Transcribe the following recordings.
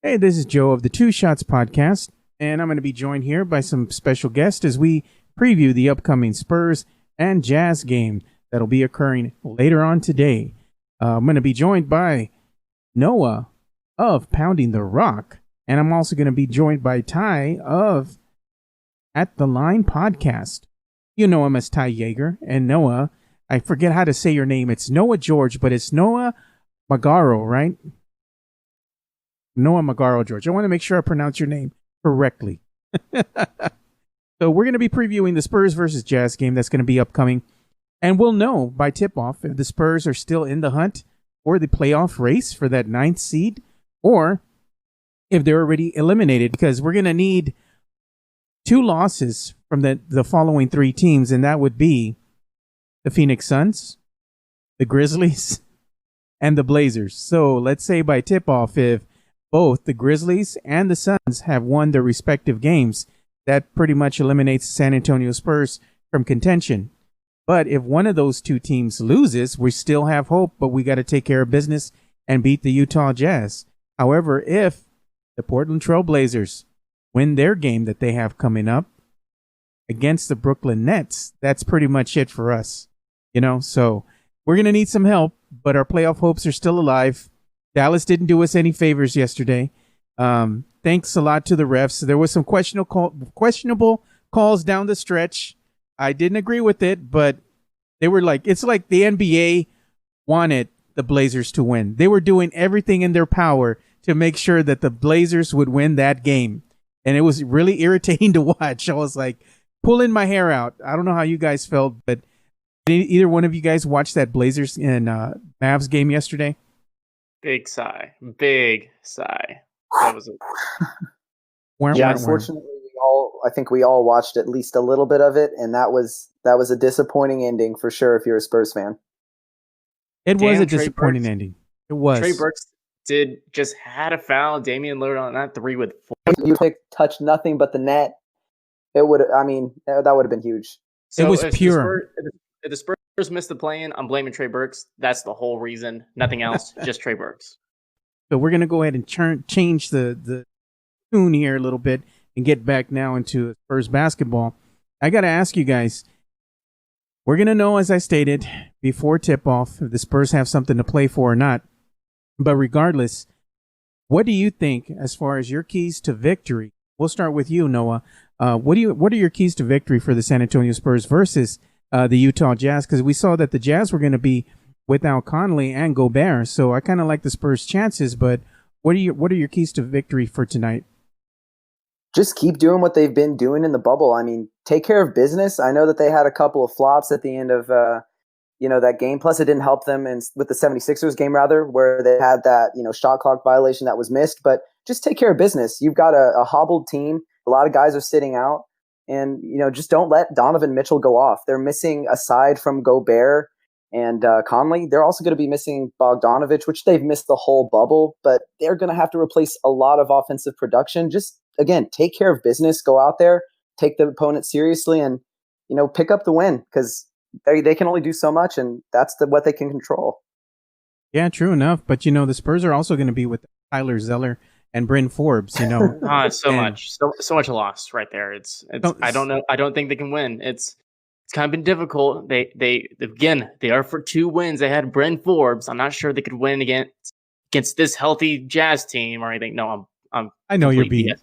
Hey, this is Joe of the Two Shots Podcast, and I'm going to be joined here by some special guests as we preview the upcoming Spurs and Jazz game that'll be occurring later on today. I'm going to be joined by Noah of Pounding the Rock, and I'm also going to be joined by Ty of At the Line Podcast. You know him as Ty Jager, and Noah, I forget how to say your name. It's Noah George, but it's Noah Magaro, right? Noah Magaro-George. I want to make sure I pronounce your name correctly. So we're going to be previewing the Spurs versus Jazz game that's going to be upcoming. And we'll know by tip-off if the Spurs are still in the hunt for the playoff race for that 9th seed, or if they're already eliminated, because we're going to need 2 losses from the following 3 teams, and that would be the Phoenix Suns, the Grizzlies, and the Blazers. So let's say by tip-off, if both the Grizzlies and the Suns have won their respective games, that pretty much eliminates the San Antonio Spurs from contention. But if one of those 2 teams loses, we still have hope, but we got to take care of business and beat the Utah Jazz. However, if the Portland Trail Blazers win their game that they have coming up against the Brooklyn Nets, that's pretty much it for us. So we're going to need some help, but our playoff hopes are still alive. Dallas didn't do us any favors yesterday. Thanks a lot to the refs. There was some questionable calls down the stretch. I didn't agree with it, but they were it's like the NBA wanted the Blazers to win. They were doing everything in their power to make sure that the Blazers would win that game. And it was really irritating to watch. I was pulling my hair out. I don't know how you guys felt, but did either one of you guys watch that Blazers and Mavs game yesterday? Big sigh. That was it. Unfortunately, I think we all watched at least a little bit of it, and that was a disappointing ending for sure if you're a Spurs fan. It was a disappointing ending. It was. Trey Burks had a foul. Damian Lillard on that 3 with 4. You touched nothing but the net. That would have been huge. So it was pure. If the Spurs missed the play-in, I'm blaming Trey Burks. That's the whole reason. Nothing else. Just Trey Burks. So we're going to go ahead and change the tune here a little bit and get back now into Spurs basketball. I got to ask you guys, we're going to know, as I stated, before tip-off, if the Spurs have something to play for or not. But regardless, what do you think as far as your keys to victory? We'll start with you, Noah. What are your keys to victory for the San Antonio Spurs versus the Utah Jazz? Because we saw that the Jazz were going to be without Conley and Gobert, so I kind of like the Spurs' chances. But what are your keys to victory for tonight? Just keep doing what they've been doing in the bubble. I mean, take care of business. I know that they had a couple of flops at the end of that game. Plus, it didn't help them with the 76ers game, rather, where they had that shot clock violation that was missed. But just take care of business. You've got a hobbled team. A lot of guys are sitting out. And, just don't let Donovan Mitchell go off. They're missing, aside from Gobert and Conley, they're also going to be missing Bogdanovich, which they've missed the whole bubble. But they're going to have to replace a lot of offensive production. Just, again, take care of business. Go out there, take the opponent seriously, and, pick up the win, because they can only do so much, and that's what they can control. Yeah, true enough. But, the Spurs are also going to be with Tyler Zeller and Bryn Forbes, so much loss right there. It's I don't know. I don't think they can win. It's kind of been difficult. They are for 2 wins. They had Bryn Forbes. I'm not sure they could win against this healthy Jazz team or anything. No, I know you're beat.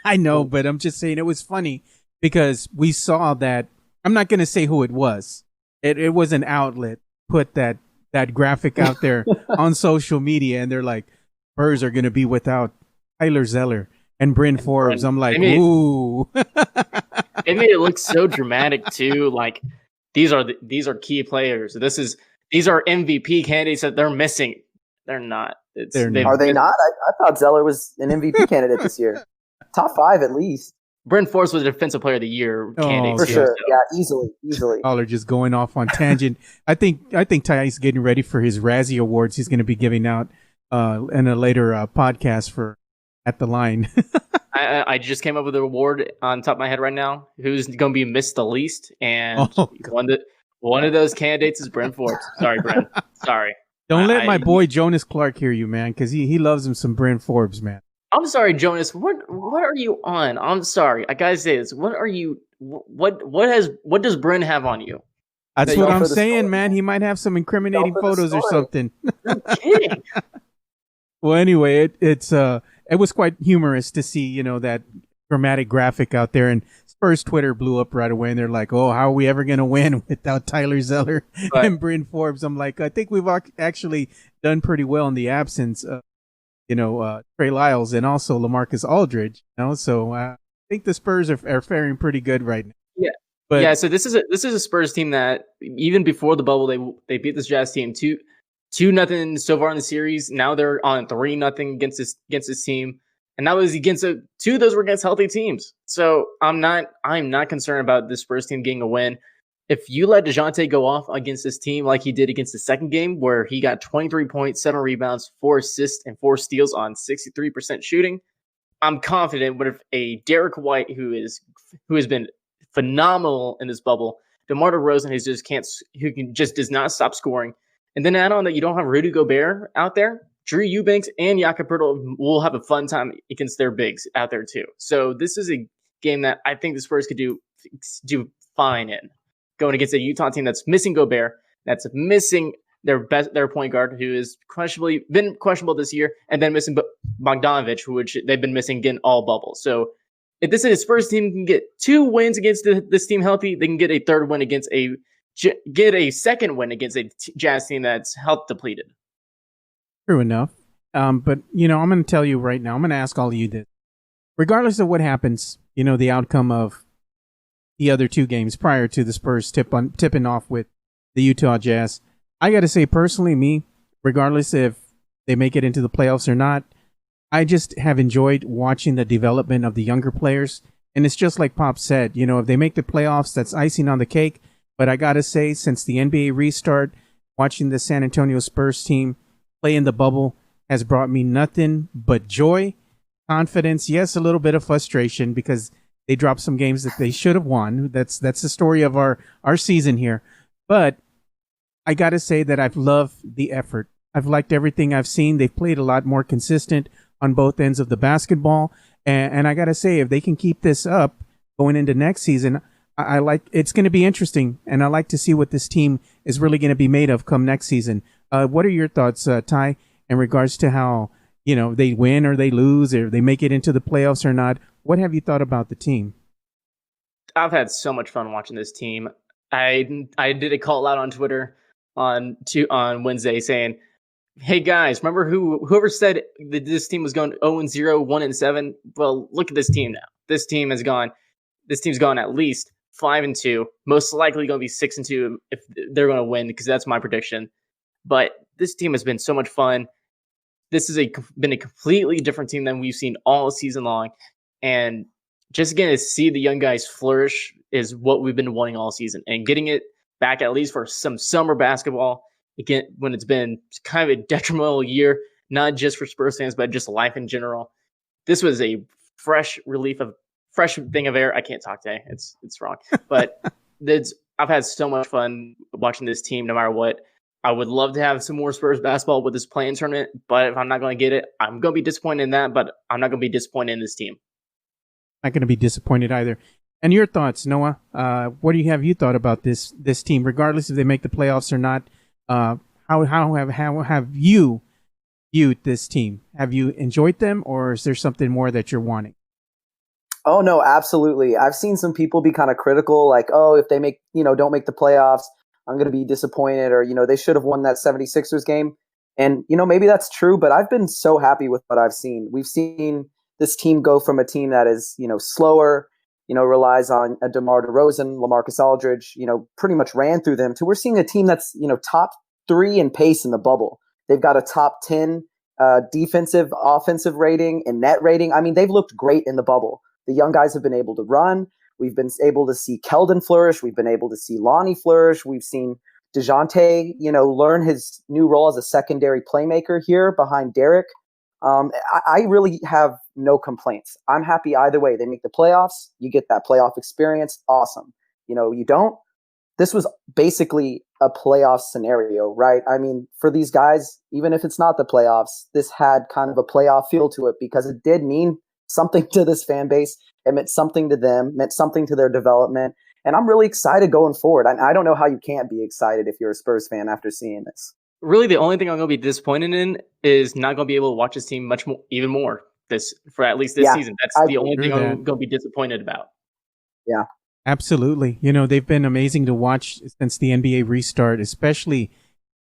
I know, but I'm just saying it was funny because we saw that. I'm not going to say who it was. It was an outlet put that graphic out there on social media, and they're like, Spurs are going to be without Tyler Zeller and Bryn Forbes. I'm like, ooh. It made it look so dramatic too. Like these are key players. These are MVP candidates that they're missing. They're not. Are they not? I thought Zeller was an MVP candidate this year. Top 5 at least. Bryn Forbes was a Defensive Player of the Year candidate. For sure. Yeah, easily. All are just going off on tangent. I think Ty's getting ready for his Razzie Awards. He's going to be giving out in a later podcast for At the Line. I just came up with an award on top of my head right now. Who's going to be missed the least? And one of those candidates is Bryn Forbes. Sorry, Bryn. Sorry. Don't let my boy Jonas Clark hear you, man, because he loves him some Bryn Forbes, man. I'm sorry, Jonas. What are you on? I'm sorry. I gotta say this. What are you? What does Bryn have on you? That's what I'm saying, man. He might have some incriminating photos or something. I'm kidding. Well, anyway, it was quite humorous to see, that dramatic graphic out there, and Spurs Twitter blew up right away, and they're like, "Oh, how are we ever going to win without Tyler Zeller and Bryn Forbes?" I'm like, I think we've actually done pretty well in the absence of, Trey Lyles and also LaMarcus Aldridge. So I think the Spurs are faring pretty good right now. Yeah. But so this is a Spurs team that even before the bubble, they beat this Jazz team 2-0 so far in the series. Now they're on 3-0 against this team, and that was against two of those were against healthy teams. So I'm not concerned about the Spurs team getting a win. If you let DeJounte go off against this team like he did against the second game, where he got 23 points, 7 rebounds, 4 assists, and 4 steals on 63% shooting, I'm confident with a Derek White who has been phenomenal in this bubble. DeMar DeRozan who does not stop scoring. And then add on that you don't have Rudy Gobert out there. Drew Eubanks and Jakob Poeltl will have a fun time against their bigs out there too. So this is a game that I think the Spurs could do fine in. Going against a Utah team that's missing Gobert, that's missing their point guard, who has been questionable this year, and then missing Bogdanovic, which they've been missing again all bubble. So if this is a Spurs team can get 2 wins against this team healthy, they can get a third win against get a second win against a Jazz team that's health depleted. True enough. But, I'm going to tell you right now, I'm going to ask all of you this. Regardless of what happens, the outcome of the other 2 games prior to the Spurs tipping off with the Utah Jazz, I got to say personally, regardless if they make it into the playoffs or not, I just have enjoyed watching the development of the younger players. And it's just like Pop said, if they make the playoffs, that's icing on the cake. But I got to say, since the NBA restart, watching the San Antonio Spurs team play in the bubble has brought me nothing but joy, confidence, yes, a little bit of frustration because they dropped some games that they should have won. That's the story of our season here. But I got to say that I've loved the effort. I've liked everything I've seen. They've played a lot more consistent on both ends of the basketball. And I got to say, if they can keep this up going into next season, it's going to be interesting, and I like to see what this team is really going to be made of come next season. What are your thoughts, Ty, in regards to how, they win or they lose or they make it into the playoffs or not? What have you thought about the team? I've had so much fun watching this team. I did a call out on Twitter on Wednesday saying, "Hey guys, remember whoever said that this team was going 0-0, 1-7? Well, look at this team now. This team's gone at least 5-2, most likely going to be 6-2 if they're going to win, because that's my prediction. But this team has been so much fun. This has been a completely different team than we've seen all season long. And just again, to see the young guys flourish is what we've been wanting all season. And getting it back at least for some summer basketball, again, when it's been kind of a detrimental year, not just for Spurs fans, but just life in general. This was a fresh thing of air. I can't talk today. It's wrong. But I've had so much fun watching this team no matter what. I would love to have some more Spurs basketball with this play-in tournament, but if I'm not going to get it, I'm going to be disappointed in that, but I'm not going to be disappointed in this team. Not going to be disappointed either. And your thoughts, Noah? What have you thought about this team, regardless if they make the playoffs or not? How have you viewed this team? Have you enjoyed them, or is there something more that you're wanting? Oh, no, absolutely. I've seen some people be kind of critical, like, oh, if they don't make the playoffs, I'm going to be disappointed, or, they should have won that 76ers game. And, maybe that's true, but I've been so happy with what I've seen. We've seen this team go from a team that is, slower, relies on a DeMar DeRozan, LaMarcus Aldridge, pretty much ran through them, to we're seeing a team that's, top 3 in pace in the bubble. They've got a top 10 defensive, offensive rating and net rating. I mean, they've looked great in the bubble. The young guys have been able to run. We've been able to see Keldon flourish. We've been able to see Lonnie flourish. We've seen DeJounte, learn his new role as a secondary playmaker here behind Derek. I really have no complaints. I'm happy either way. They make the playoffs. You get that playoff experience. Awesome. You don't. this was basically a playoff scenario, right? I mean, for these guys, even if it's not the playoffs, this had kind of a playoff feel to it because it did mean something to this fan base. It meant something to them, meant something to their development. And I'm really excited going forward. I don't know how you can't be excited if you're a Spurs fan after seeing this. Really, the only thing I'm going to be disappointed in is not going to be able to watch this team even more for at least this season. That's the only thing I'm going to be disappointed about. Yeah. Absolutely. They've been amazing to watch since the NBA restart, especially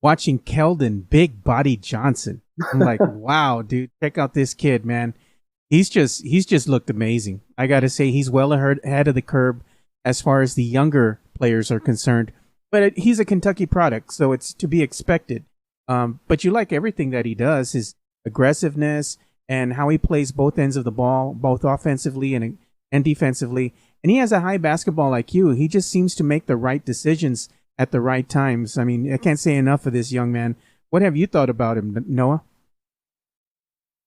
watching Keldon Big Body Johnson. I'm like, wow, dude, check out this kid, man. He's just looked amazing. I got to say, he's well ahead of the curve as far as the younger players are concerned. But he's a Kentucky product, so it's to be expected. But you like everything that he does, his aggressiveness and how he plays both ends of the ball, both offensively and defensively. And he has a high basketball IQ. He just seems to make the right decisions at the right times. I mean, I can't say enough of this young man. What have you thought about him, Noah?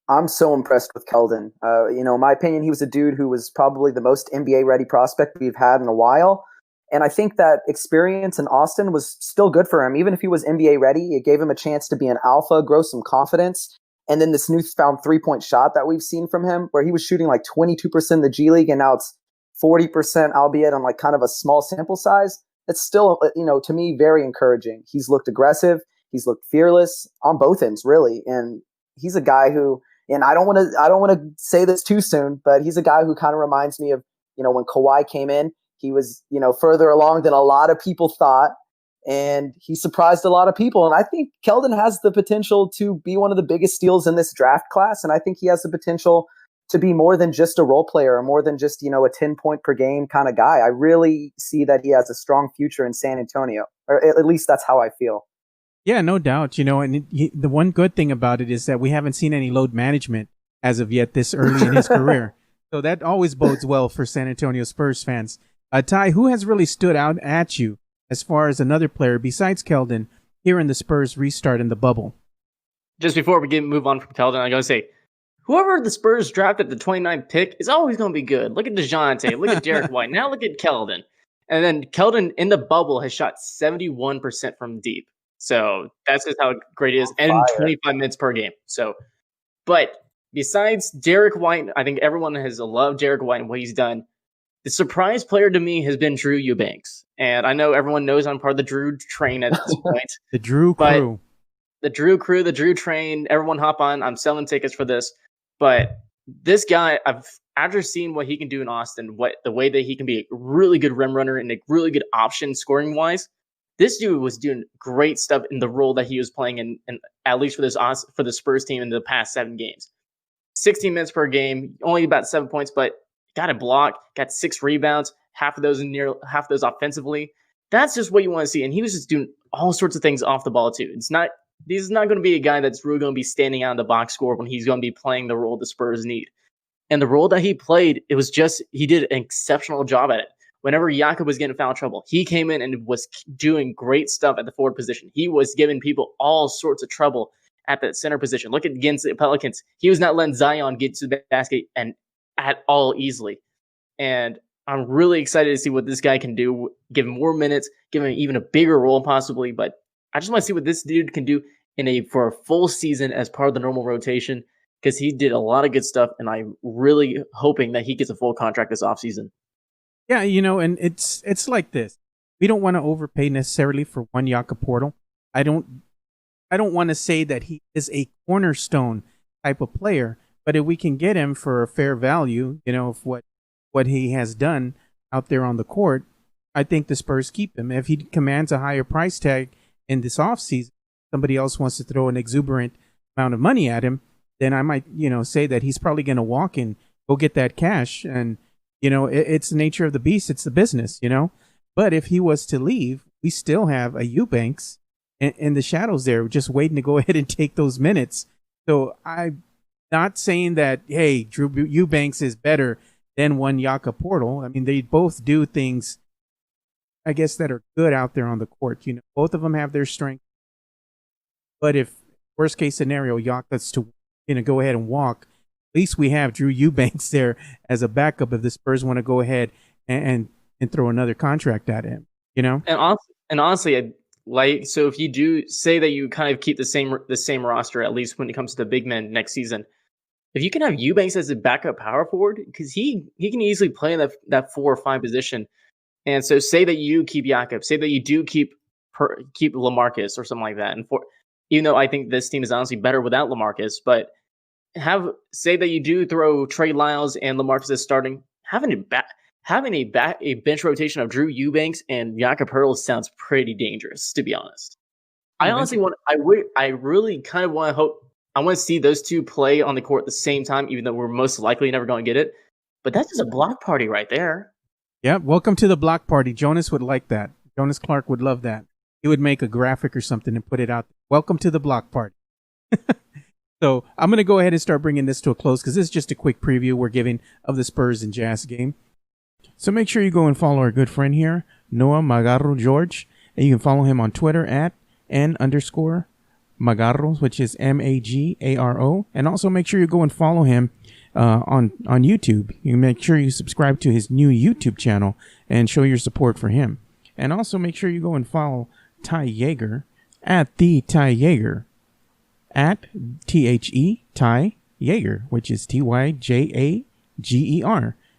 I'm so impressed with Keldon. In my opinion, he was a dude who was probably the most NBA-ready prospect we've had in a while. And I think that experience in Austin was still good for him. Even if he was NBA-ready, it gave him a chance to be an alpha, grow some confidence. And then this newfound three-point shot that we've seen from him, where he was shooting like 22% in the G League, and now it's 40%, albeit on like kind of a small sample size. It's still, to me, very encouraging. He's looked aggressive. He's looked fearless on both ends, really. And he's a guy who, and I don't want to say this too soon, but he's a guy who kind of reminds me of, when Kawhi came in, he was, further along than a lot of people thought. And he surprised a lot of people. And I think Keldon has the potential to be one of the biggest steals in this draft class. And I think he has the potential to be more than just a role player or more than just, a 10-point per game kind of guy. I really see that he has a strong future in San Antonio, or at least that's how I feel. Yeah, no doubt. And the one good thing about it is that we haven't seen any load management as of yet this early in his career. So that always bodes well for San Antonio Spurs fans. Ty, who has really stood out at you as far as another player besides Keldon here in the Spurs restart in the bubble? Just before we move on from Keldon, I'm going to say, whoever the Spurs draft at the 29th pick is always going to be good. Look at DeJounte. Look at Derek White. Now look at Keldon. And then Keldon in the bubble has shot 71% from deep. So that's just how great it is. And 25 minutes per game. So, but besides Derek White, I think everyone has loved Derek White and what he's done. The surprise player to me has been Drew Eubanks. And I know everyone knows I'm part of the Drew train at this point. The Drew crew. The Drew crew, the Drew train, everyone hop on. I'm selling tickets for this. But this guy, after seeing what he can do in Austin, the way that he can be a really good rim runner and a really good option scoring wise, this dude was doing great stuff in the role that he was playing in at least for the Spurs team in the past 7 games. 16 minutes per game, only about 7 points, but got a block, got 6 rebounds, half of those offensively. That's just what you want to see. And he was just doing all sorts of things off the ball too. This is not going to be a guy that's really going to be standing out in the box score when he's going to be playing the role the Spurs need. And the role that he played, he did an exceptional job at it. Whenever Jager was getting in foul trouble, he came in and was doing great stuff at the forward position. He was giving people all sorts of trouble at the center position. Look against the Pelicans. He was not letting Zion get to the basket and at all easily. And I'm really excited to see what this guy can do. Give him more minutes, give him even a bigger role possibly. But I just want to see what this dude can do for a full season as part of the normal rotation, because he did a lot of good stuff, and I'm really hoping that he gets a full contract this offseason. Yeah, and it's like this. We don't want to overpay necessarily for one Jakob Poeltl. I don't want to say that he is a cornerstone type of player, but if we can get him for a fair value, of what he has done out there on the court, I think the Spurs keep him. If he commands a higher price tag in this offseason, somebody else wants to throw an exuberant amount of money at him, then I might, say that he's probably going to walk and go get that cash. And, it's the nature of the beast. It's the business, But if he was to leave, we still have a Eubanks in the shadows there, just waiting to go ahead and take those minutes. So I'm not saying that, hey, Drew Eubanks is better than one Jakob Poeltl. I mean, they both do things, I guess, that are good out there on the court. Both of them have their strength. But if worst case scenario, Jakob's to go ahead and walk, at least we have Drew Eubanks there as a backup if the Spurs want to go ahead and throw another contract at him. you know? And honestly, like, so if you do say that you kind of keep the same roster, at least when it comes to the big men next season, if you can have Eubanks as a backup power forward, because he can easily play in that 4 or 5 position. And so say that you keep Jakob, say that you do keep LaMarcus or something like that. And even though I think this team is honestly better without LaMarcus, but say that you do throw Trey Lyles and LaMarcus as starting, having a bench rotation of Drew Eubanks and Jakob Hurl sounds pretty dangerous, to be honest. I really kind of want to see those two play on the court at the same time, even though we're most likely never going to get it. But that's just a block party right there. Yeah, welcome to the block party. Jonas would like that. Jonas Clark would love that. He would make a graphic or something and put it out. Welcome to the block party. So I'm going to go ahead and start bringing this to a close because this is just a quick preview we're giving of the Spurs and Jazz game. So make sure you go and follow our good friend here, Noah Magaro-George. And you can follow him on Twitter at @N_Magaro, which is Magaro. And also make sure you go and follow him on YouTube. You make sure you subscribe to his new YouTube channel and show your support for him. And also make sure you go and follow Ty Jager at the Ty Jager at Ty Jager, which is TYJAGER.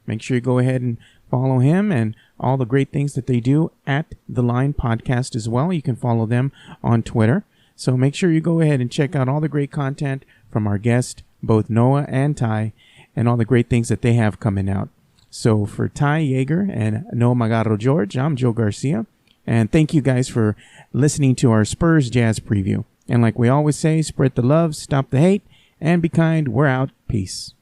Make sure you go ahead and follow him and all the great things that they do at The Line Podcast as well. You can follow them on Twitter. So make sure you go ahead and check out all the great content from our guest, both Noah and Ty, and all the great things that they have coming out. So for Ty Jager and Noah Magaro-George, I'm Joe Garcia. And thank you guys for listening to our Spurs Jazz preview. And like we always say, spread the love, stop the hate, and be kind. We're out. Peace.